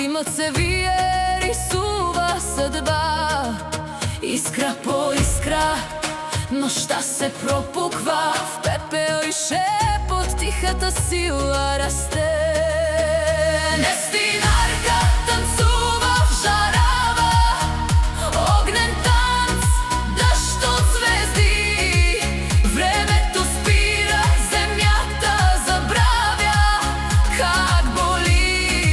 Димът се вие, рисува съдба, искра по искра, нощта се пропуква в пепел и шепот, тихата сила расте. Нестинарка танцува в жарава, огнен танц, дъжд от звезди. Времето спира, земята забравя как боли,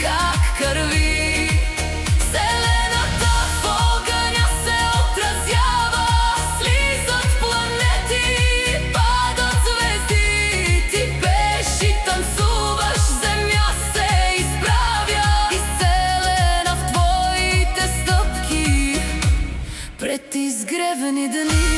как кърви. Зелената в огъня се отразява, слизат планети, падат звезди. Ти пееш и танцуваш, земя се изправя, изцелена в твоите стъпки пред изгревени дни.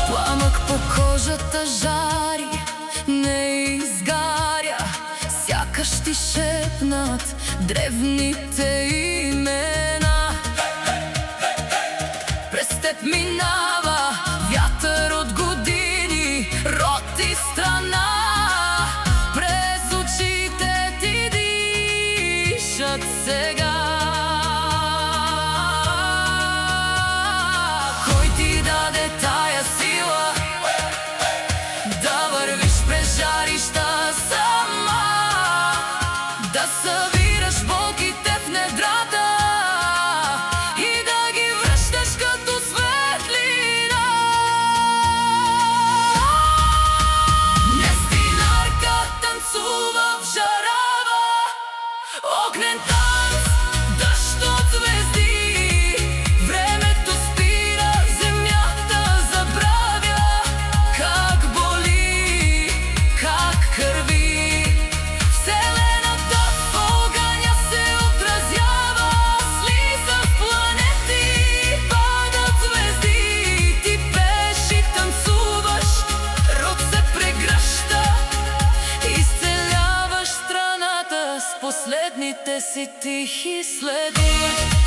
Пламък по кожата жари, не изгаря, сякаш ти шепнат древните имена. През теб минава вятър от години, род и страна. През очите ти дишат сега. Кой ти даде тая сила да вървиш през жарища сама, да събираш болките в недрата и да ги връщаш като светлина? Нестинарка танцува в жарава, огнен танц, дъжд от звезди. Времето спира, земята забравя как боли, как кърви. Вселената в огъня се отразява, слизат планети, падат звезди. Ти пееш и танцуваш, род се прегръща, изцеляваш страната с последните си тихи следи.